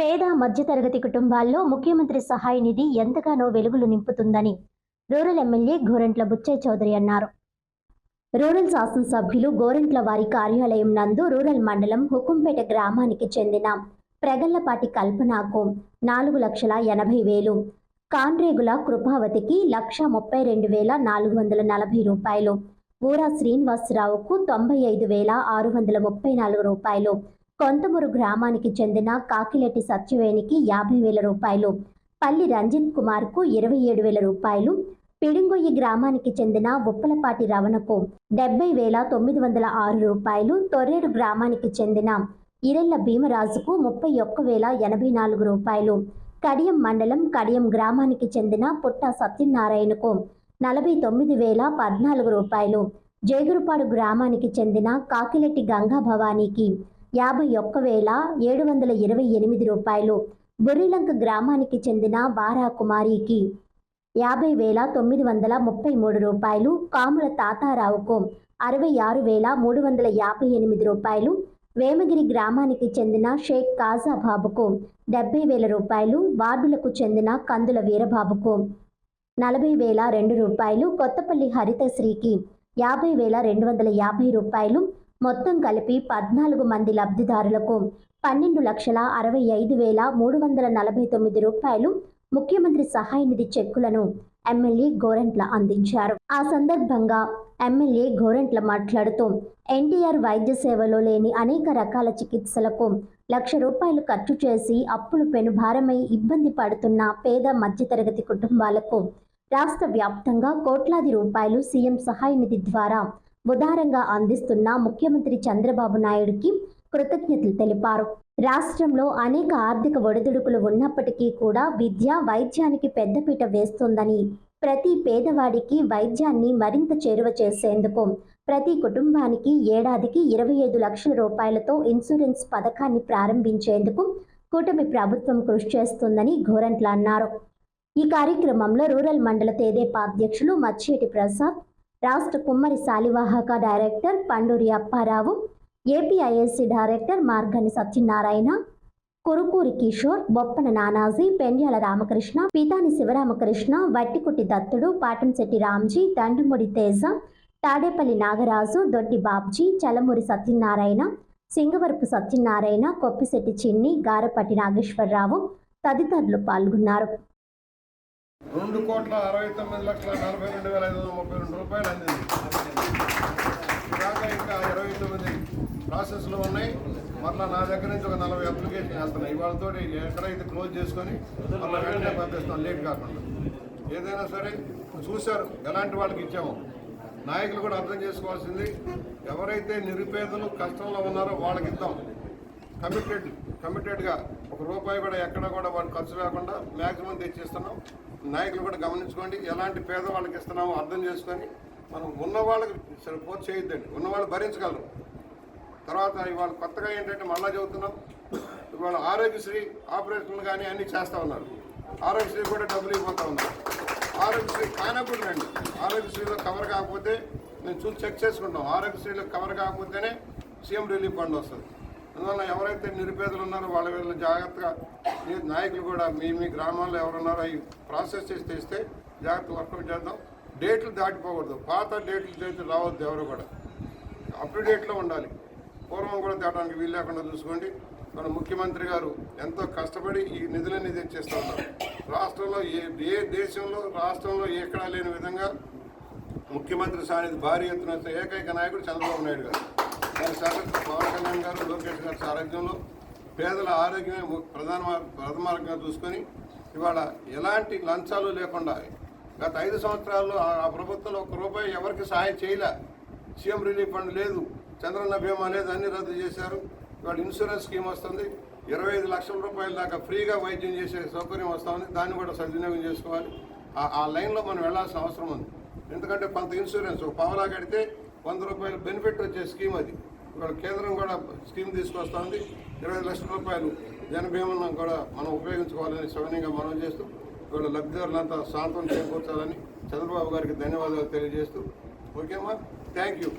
పేద మధ్యతరగతి కుటుంబాల్లో ముఖ్యమంత్రి సహాయ నిధి ఎంతగానో వెలుగులు నింపుతుందని రూరల్ ఎమ్మెల్యే గోరంట్ల బుచ్చయ్య చౌదరి అన్నారు. రూరల్ శాసనసభ్యులు గోరంట్ల వారి కార్యాలయం నందు రూరల్ మండలం హుకుంపేట గ్రామానికి చెందిన ప్రగల్లపాటి కల్పనకు 4,80,000, కాన్రేగుల కృపావతికి 1,32,440 రూపాయలు, ఊరా శ్రీనివాసరావుకు 95,634 రూపాయలు, కొంతమూరు గ్రామానికి చెందిన కాకిలెట్టి సత్యవేనికి 50,000 రూపాయలు, పల్లి రంజిత్ కుమార్కు 27,000 రూపాయలు, పిడింగొయ్యి గ్రామానికి చెందిన ఉప్పలపాటి రవణకు 70,906 రూపాయలు, తొర్రేడు గ్రామానికి చెందిన ఇరెళ్ల భీమరాజుకు 31,084 రూపాయలు, కడియం మండలం కడియం గ్రామానికి చెందిన పుట్ట సత్యనారాయణకు 49,014 రూపాయలు, జేగురుపాడు గ్రామానికి చెందిన కాకిలెట్టి గంగా భవానీకి 51,728 రూపాయలు, బుర్రిలంక గ్రామానికి చెందిన వారా కుమారికి 50,933 రూపాయలు, కాముల తాతారావుకు 66,358 రూపాయలు, వేమగిరి గ్రామానికి చెందిన షేక్ కాజా బాబుకు 70,000 రూపాయలు, వార్డులకు చెందిన కందుల వీరబాబుకు 40,002 రూపాయలు, కొత్తపల్లి హరితశ్రీకి 50,250 రూపాయలు, మొత్తం కలిపి 14 మంది లబ్ధిదారులకు 12,65,349 రూపాయలు ముఖ్యమంత్రి సహాయ నిధి చెక్కులను ఎమ్మెల్యే గోరంట్ల అందించారు. ఆ సందర్భంగా ఎమ్మెల్యే గోరంట్ల మాట్లాడుతూ ఎన్టీఆర్ వైద్య సేవలో లేని అనేక రకాల చికిత్సలకు ₹1,00,000 ఖర్చు చేసి అప్పులు పెనుభారమై ఇబ్బంది పడుతున్న పేద మధ్యతరగతి కుటుంబాలకు రాష్ట్ర వ్యాప్తంగా కోట్లాది రూపాయలు సీఎం సహాయ నిధి ద్వారా ఉదారంగా అందిస్తున్న ముఖ్యమంత్రి చంద్రబాబు నాయుడుకి కృతజ్ఞతలు తెలిపారు. రాష్ట్రంలో అనేక ఆర్థిక ఒడిదుడుకులు ఉన్నప్పటికీ కూడా విద్య, వైద్యానికి పెద్దపీట వేస్తోందని, ప్రతి పేదవాడికి వైద్యాన్ని మరింత చేరువ చేసేందుకు ప్రతి కుటుంబానికి ఏడాదికి 25 లక్షల రూపాయలతో ఇన్సూరెన్స్ పథకాన్ని ప్రారంభించేందుకు కూటమి ప్రభుత్వం కృషి చేస్తుందని గోరంట్ల అన్నారు. ఈ కార్యక్రమంలో రూరల్ మండల తెదేపా అధ్యక్షులు మచ్చేటి ప్రసాద్, రాష్ట్ర కుమ్మరి శాలివాహక director Panduri Apparao, APISC director Margani Satyanarayana, Kurukuri Kishore, Boppana Nanaji, Pendyala Ramakrishna, Pithani Sivaramakrishna, Vattikutti Dattudu, Patamsetti Ramji, దండుముడి Teja, Tadepalli Nagaraju, దొడ్డి బాబ్జీ, చలమూరి సత్యనారాయణ, సింగవరపు సత్యనారాయణ, కొప్పిశెట్టి చిన్ని, గారపట్టి నాగేశ్వరరావు తదితరులు పాల్గొన్నారు. 2,69,42,532 రూపాయలు అందింది. ఇంకా 29 ప్రాసెస్లో ఉన్నాయి. మళ్ళీ నా దగ్గర నుంచి ఒక 40 అప్లికేషన్ వేస్తున్నాయి. ఇవాళతో ఎక్కడైతే క్లోజ్ చేసుకొని మళ్ళీ వెంటనే పంపిస్తాం, లేట్ కాకుండా. ఏదైనా సరే చూశారు ఎలాంటి వాళ్ళకి ఇచ్చాము. నాయకులు కూడా అర్థం చేసుకోవాల్సింది, ఎవరైతే నిరుపేదలు కష్టంలో ఉన్నారో వాళ్ళకి ఇద్దాం. కమిటెడ్గా ₹1 కూడా ఎక్కడ కూడా వాళ్ళు ఖర్చు లేకుండా మ్యాక్సిమం తెచ్చిస్తున్నాం. నాయకులు కూడా గమనించుకోండి, ఎలాంటి పేదవాళ్ళకి ఇస్తున్నామో అర్థం చేసుకొని మనం ఉన్న వాళ్ళకి సపోర్ట్ చేయొద్దండి. ఉన్నవాళ్ళు భరించగలరు. తర్వాత ఇవాళ కొత్తగా ఏంటంటే మళ్ళా చెబుతున్నాం, ఇవాళ ఆరోగ్యశ్రీ ఆపరేషన్లు కానీ అన్నీ చేస్తూ ఉన్నారు. ఆరోగ్యశ్రీ కూడా డబ్బులు ఇవ్వబోతూ ఉన్నారు. ఆరోగ్యశ్రీ కానప్పుడు రండి. ఆరోగ్యశ్రీలో కవర్ కాకపోతే మేము చూసి చెక్ చేసుకుంటాం. ఆరోగ్యశ్రీలో కవర్ కాకపోతేనే సీఎం రిలీఫ్ ఫండ్ వస్తుంది. అందువల్ల ఎవరైతే నిరుపేదలు ఉన్నారో వాళ్ళ వీళ్ళు జాగ్రత్తగా నాయకులు కూడా మీ గ్రామాల్లో ఎవరున్నారో అవి ప్రాసెస్ చేసి తెస్తే జాగ్రత్త వర్కౌట్ చేద్దాం. డేట్లు దాటిపోకూడదు. పాత డేట్లు రావద్దు. ఎవరు కూడా అప్ టు డేట్లో ఉండాలి. పూర్వం కూడా తేవడానికి వీలు లేకుండా చూసుకోండి. మన ముఖ్యమంత్రి గారు ఎంతో కష్టపడి ఈ నిధులన్నీ తెచ్చేస్తూ ఉన్నారు. రాష్ట్రంలో ఏ దేశంలో రాష్ట్రంలో ఎక్కడా లేని విధంగా ముఖ్యమంత్రి సానిధి భారీ ఎత్తున ఏకైక నాయకుడు చంద్రబాబు నాయుడు గారు. దాని సారథ్యం పవన్ కళ్యాణ్ గారు, లోకేష్ గారి సారథ్యంలో పేదల ఆరోగ్యమే ప్రథమార్గంగా చూసుకొని ఇవాళ ఎలాంటి లంచాలు లేకుండా గత 5 సంవత్సరాల్లో ఆ ప్రభుత్వంలో ₹1 ఎవరికి సహాయం చేయలే. సీఎం రిలీఫ్ ఫండ్ లేదు, చంద్రన్న బీమా లేదు, అన్ని రద్దు చేశారు. ఇవాళ ఇన్సూరెన్స్ స్కీమ్ వస్తుంది. 25 లక్షల రూపాయల దాకా ఫ్రీగా వైద్యం చేసే సౌకర్యం వస్తుంది. దాన్ని కూడా సద్వినియోగం చేసుకోవాలి. ఆ లైన్లో మనం వెళ్లాల్సిన అవసరం ఉంది. ఎందుకంటే కొంత ఇన్సూరెన్స్ ఒక పావలా కడితే ₹100 బెనిఫిట్ వచ్చే స్కీమ్ అది. ఇవాళ కేంద్రం కూడా స్కీమ్ తీసుకొస్తుంది. 25 లక్షల రూపాయలు జనభీమా కూడా మనం ఉపయోగించుకోవాలని సవినీయంగా మనం చేస్తూ ఇవాళ లబ్ధిదారులంతా సాంత్వనం చేకూర్చాలని చంద్రబాబు గారికి ధన్యవాదాలు తెలియజేస్తూ, ఓకేమ్మా, థ్యాంక్ యూ.